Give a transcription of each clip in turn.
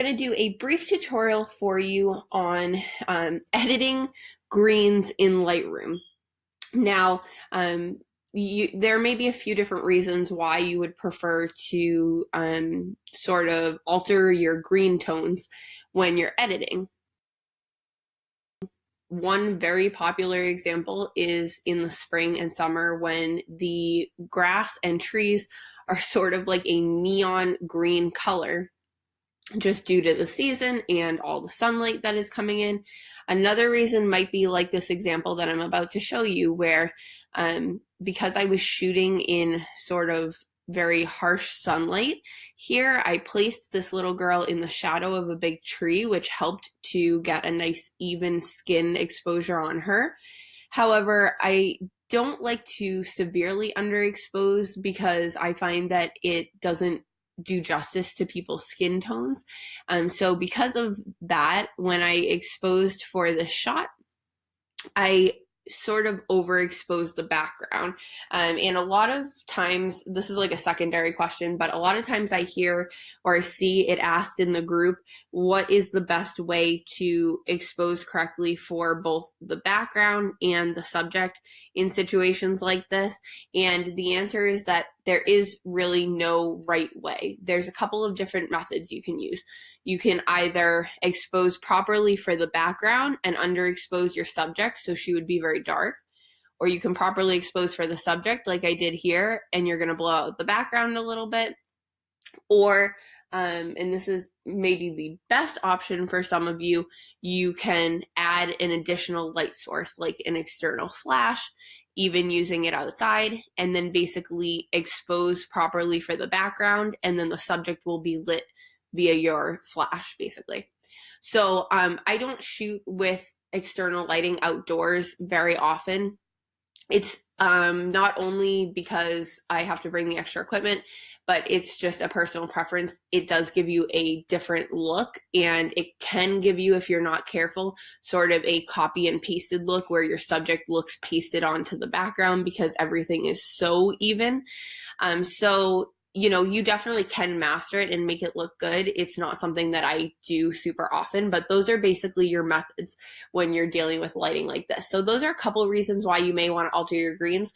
going to do a brief tutorial for you on editing greens in Lightroom. Now, there may be a few different reasons why you would prefer to sort of alter your green tones when you're editing. One very popular example is in the spring and summer when the grass and trees are sort of like a neon green color, just due to the season and all the sunlight that is coming in. Another reason might be like this example that I'm about to show you, where because I was shooting in sort of very harsh sunlight here, I placed this little girl in the shadow of a big tree, which helped to get a nice even skin exposure on her. However, I don't like to severely underexpose because I find that it doesn't do justice to people's skin tones. So because of that, when I exposed for this shot, I sort of overexpose the background. And a lot of times, this is like a secondary question, but a lot of times I hear or I see it asked in the group, what is the best way to expose correctly for both the background and the subject in situations like this? And the answer is that there is really no right way. There's a couple of different methods you can use. You can either expose properly for the background and underexpose your subject, so she would be very dark, or you can properly expose for the subject like I did here, and you're going to blow out the background a little bit. Or, and this is maybe the best option for some of you, you can add an additional light source like an external flash, even using it outside, and then basically expose properly for the background, and then the subject will be lit via your flash, basically. So I don't shoot with external lighting outdoors very often. It's not only because I have to bring the extra equipment, but it's just a personal preference. It does give you a different look, and it can give you, if you're not careful, sort of a copy and pasted look where your subject looks pasted onto the background because everything is so even. So you definitely can master it and make it look good. It's not something that I do super often, but those are basically your methods when you're dealing with lighting like this. So those are a couple of reasons why you may want to alter your greens.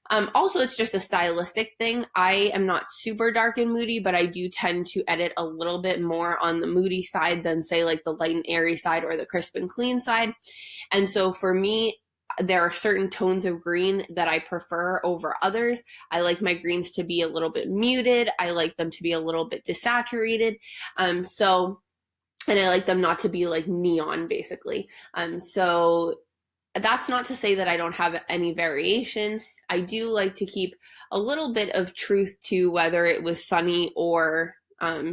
Also, it's just a stylistic thing. I am not super dark and moody, but I do tend to edit a little bit more on the moody side than, say, like the light and airy side or the crisp and clean side. And so for me, there are certain tones of green that I prefer over others. I like my greens to be a little bit muted. I like them to be a little bit desaturated. And I like them not to be like neon, basically. So that's not to say that I don't have any variation. I do like to keep a little bit of truth to whether it was sunny or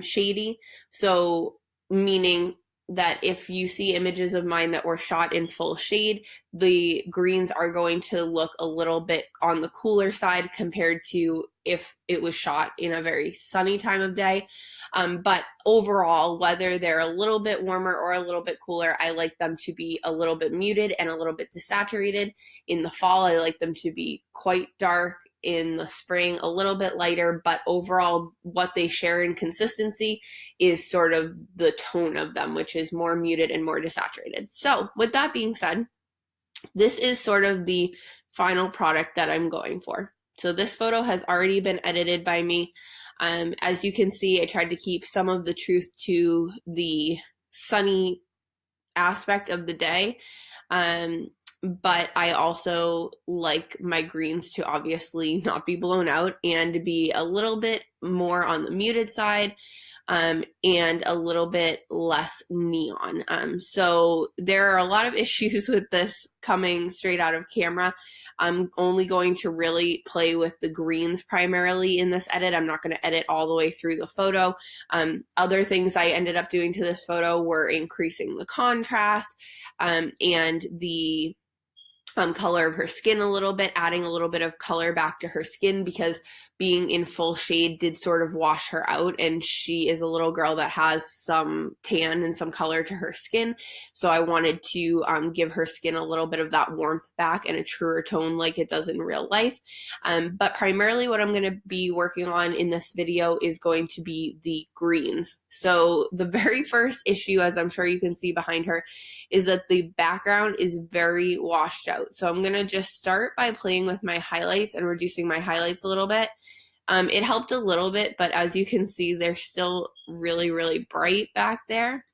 shady. So meaning that if you see images of mine that were shot in full shade, the greens are going to look a little bit on the cooler side compared to if it was shot in a very sunny time of day. But overall, whether they're a little bit warmer or a little bit cooler, I like them to be a little bit muted and a little bit desaturated. In the fall, I like them to be quite dark. In the spring, a little bit lighter, but overall what they share in consistency is sort of the tone of them, which is more muted and more desaturated. So with that being said, this is sort of the final product that I'm going for. So this photo has already been edited by me. As you can see, I tried to keep some of the truth to the sunny aspect of the day. But I also like my greens to obviously not be blown out and to be a little bit more on the muted side, and a little bit less neon. So there are a lot of issues with this coming straight out of camera. I'm only going to really play with the greens primarily in this edit. I'm not going to edit all the way through the photo. Other things I ended up doing to this photo were increasing the contrast and the color of her skin a little bit, adding a little bit of color back to her skin, because being in full shade did sort of wash her out, and she is a little girl that has some tan and some color to her skin. So I wanted to give her skin a little bit of that warmth back and a truer tone like it does in real life. But primarily what I'm going to be working on in this video is going to be the greens. So the very first issue, as I'm sure you can see behind her, is that the background is very washed out. So I'm going to just start by playing with my highlights and reducing my highlights a little bit. It helped a little bit, but as you can see, they're still really, really bright back there.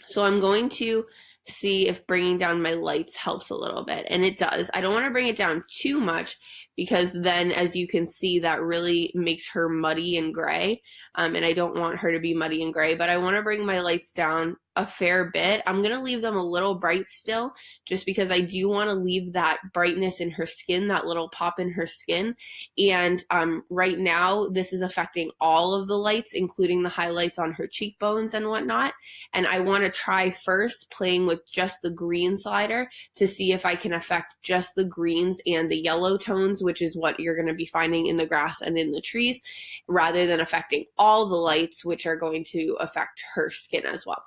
So I'm going to see if bringing down my lights helps a little bit, and it does. I don't want to bring it down too much because then, as you can see, that really makes her muddy and gray, and I don't want her to be muddy and gray, but I want to bring my lights down a fair bit. I'm going to leave them a little bright still, just because I do want to leave that brightness in her skin, that little pop in her skin. And right now, this is affecting all of the lights, including the highlights on her cheekbones and whatnot. And I want to try first playing with just the green slider to see if I can affect just the greens and the yellow tones, which is what you're going to be finding in the grass and in the trees, rather than affecting all the lights, which are going to affect her skin as well.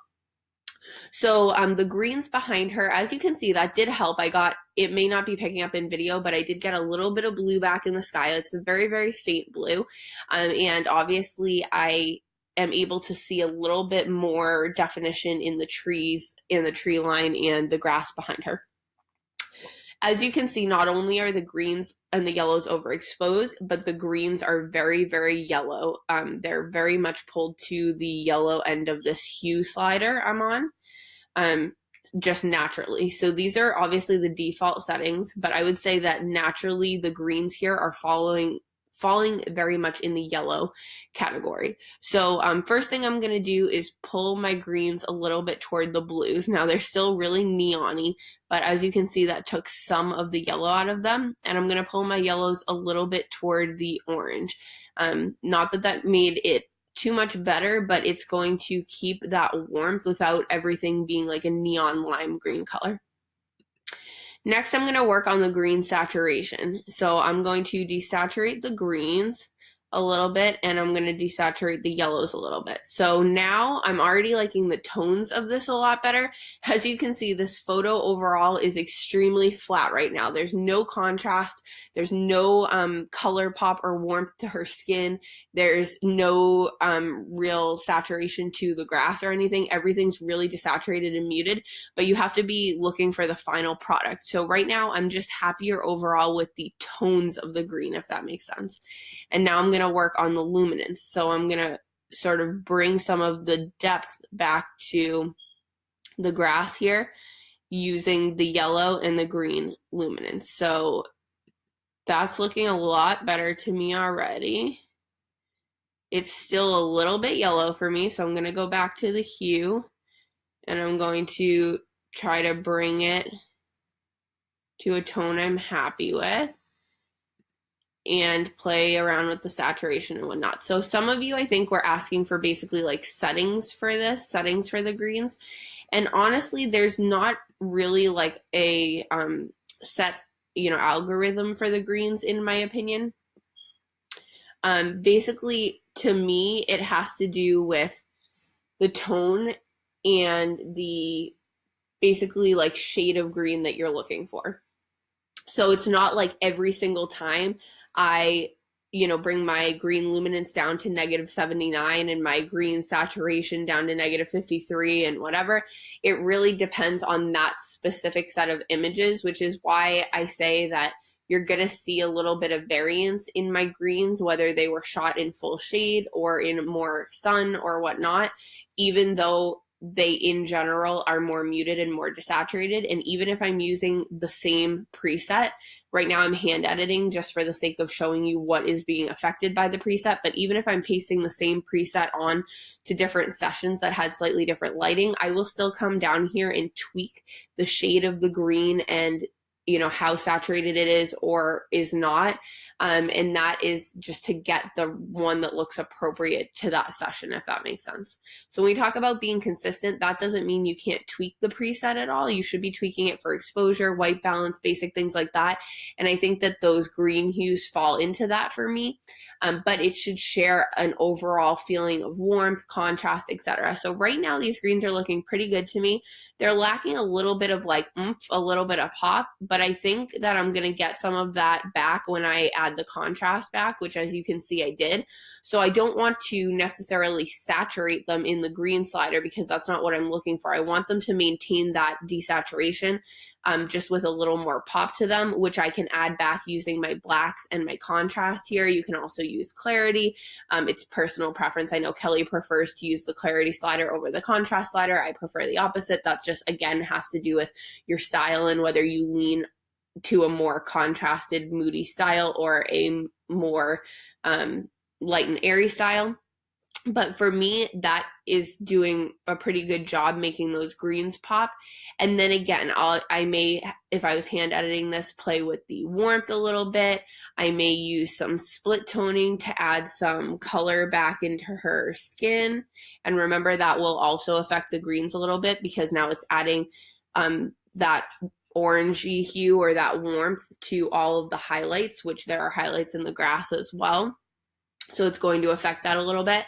So the greens behind her, as you can see, that did help. It may not be picking up in video, but I did get a little bit of blue back in the sky. It's a very, very faint blue. And obviously I am able to see a little bit more definition in the trees, in the tree line and the grass behind her. As you can see, not only are the greens and the yellows overexposed, but the greens are very, very yellow. They're very much pulled to the yellow end of this hue slider I'm on, just naturally. So these are obviously the default settings, but I would say that naturally the greens here are falling very much in the yellow category. So first thing I'm going to do is pull my greens a little bit toward the blues. Now they're still really neon-y, but as you can see, that took some of the yellow out of them. And I'm going to pull my yellows a little bit toward the orange. Not that that made it too much better, but it's going to keep that warmth without everything being like a neon lime green color. Next, I'm going to work on the green saturation. So I'm going to desaturate the greens a little bit, and I'm going to desaturate the yellows a little bit. So now I'm already liking the tones of this a lot better. As you can see, this photo overall is extremely flat right now. There's no contrast. There's no color pop or warmth to her skin. There's no real saturation to the grass or anything. Everything's really desaturated and muted, but you have to be looking for the final product. So right now I'm just happier overall with the tones of the green, if that makes sense. And now I'm going to work on the luminance. So I'm going to sort of bring some of the depth back to the grass here using the yellow and the green luminance. So that's looking a lot better to me already. It's still a little bit yellow for me, so I'm going to go back to the hue and I'm going to try to bring it to a tone I'm happy with and play around with the saturation and whatnot. So some of you, I think, were asking for basically like settings for this, settings for the greens. And honestly, there's not really like a set, algorithm for the greens, in my opinion. Basically, to me, it has to do with the tone and the basically like shade of green that you're looking for. So it's not like every single time I, bring my green luminance down to -79 and my green saturation down to -53 and whatever. It really depends on that specific set of images, which is why I say that you're going to see a little bit of variance in my greens, whether they were shot in full shade or in more sun or whatnot, even though they in general are more muted and more desaturated. And even if I'm using the same preset, right now I'm hand editing just for the sake of showing you what is being affected by the preset, but even if I'm pasting the same preset on to different sessions that had slightly different lighting, I will still come down here and tweak the shade of the green and how saturated it is or is not. And that is just to get the one that looks appropriate to that session, if that makes sense. So when we talk about being consistent, that doesn't mean you can't tweak the preset at all. You should be tweaking it for exposure, white balance, basic things like that. And I think that those green hues fall into that for me. But it should share an overall feeling of warmth, contrast, etc. So right now these greens are looking pretty good to me. They're lacking a little bit of like oomph, a little bit of pop, but I think that I'm going to get some of that back when I add the contrast back, which as you can see I did. So I don't want to necessarily saturate them in the green slider because that's not what I'm looking for. I want them to maintain that desaturation, just with a little more pop to them, which I can add back using my blacks and my contrast here. You can also use clarity. It's personal preference. I know Kelly prefers to use the clarity slider over the contrast slider. I prefer the opposite. That's just, again, has to do with your style and whether you lean to a more contrasted, moody style or a more light and airy style. But for me, that is doing a pretty good job making those greens pop. And then again, I may, if I was hand editing this, play with the warmth a little bit. I may use some split toning to add some color back into her skin. And remember, that will also affect the greens a little bit because now it's adding that orangey hue or that warmth to all of the highlights, which there are highlights in the grass as well. So it's going to affect that a little bit.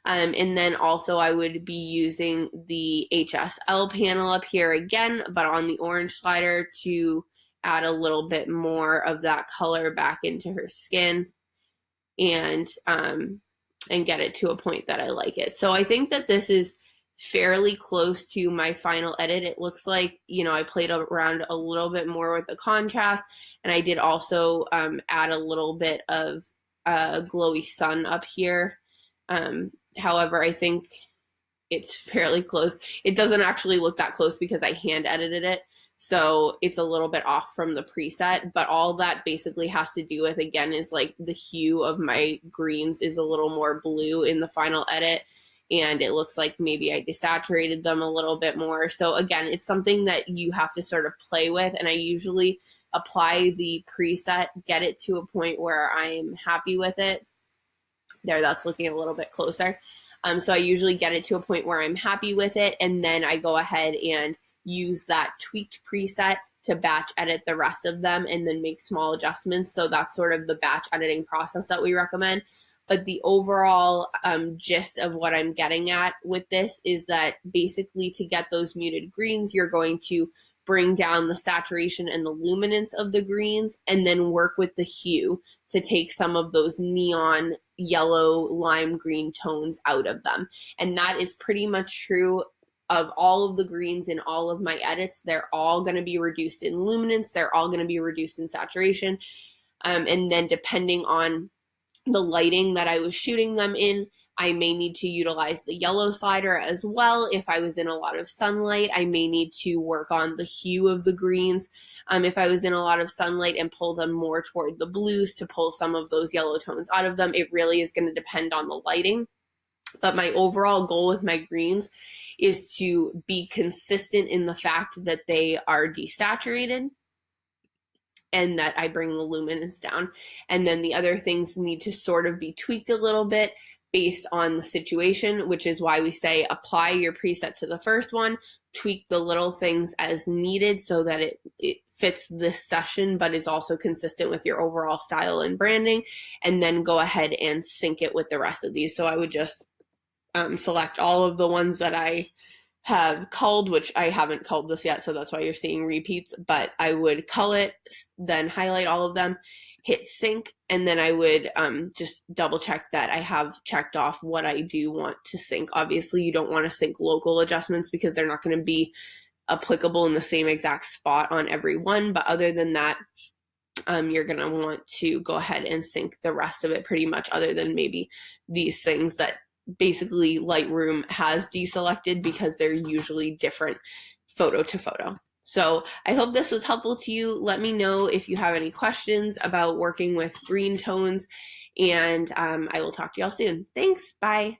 And then also I would be using the HSL panel up here again, but on the orange slider to add a little bit more of that color back into her skin and get it to a point that I like it. So I think that this is fairly close to my final edit. It looks like, I played around a little bit more with the contrast, and I did also add a little bit of glowy sun up here. However, I think it's fairly close. It doesn't actually look that close because I hand edited it, so it's a little bit off from the preset, but all that basically has to do with, again, is like the hue of my greens is a little more blue in the final edit, and it looks like maybe I desaturated them a little bit more. So again, it's something that you have to sort of play with, and I usually apply the preset, get it to a point where I'm happy with it. There, that's looking a little bit closer. So I usually get it to a point where I'm happy with it, and then I go ahead and use that tweaked preset to batch edit the rest of them and then make small adjustments. So that's sort of the batch editing process that we recommend. But the overall gist of what I'm getting at with this is that basically to get those muted greens, you're going to bring down the saturation and the luminance of the greens and then work with the hue to take some of those neon yellow lime green tones out of them. And that is pretty much true of all of the greens in all of my edits. They're all going to be reduced in luminance. They're all going to be reduced in saturation. And then depending on the lighting that I was shooting them in, I may need to utilize the yellow slider as well. If I was in a lot of sunlight, I may need to work on the hue of the greens. If I was in a lot of sunlight and pull them more toward the blues to pull some of those yellow tones out of them, it really is going to depend on the lighting. But my overall goal with my greens is to be consistent in the fact that they are desaturated and that I bring the luminance down. And then the other things need to sort of be tweaked a little bit based on the situation, which is why we say apply your preset to the first one, tweak the little things as needed so that it fits this session, but is also consistent with your overall style and branding, and then go ahead and sync it with the rest of these. So I would just select all of the ones that I have culled, which I haven't culled this yet, so that's why you're seeing repeats, but I would cull it, then highlight all of them, hit sync, and then I would just double check that I have checked off what I do want to sync. Obviously, you don't want to sync local adjustments because they're not going to be applicable in the same exact spot on every one, but other than that, you're going to want to go ahead and sync the rest of it pretty much, other than maybe these things that basically Lightroom has deselected because they're usually different photo to photo. So I hope this was helpful to you. Let me know if you have any questions about working with green tones, and I will talk to y'all soon. Thanks. Bye.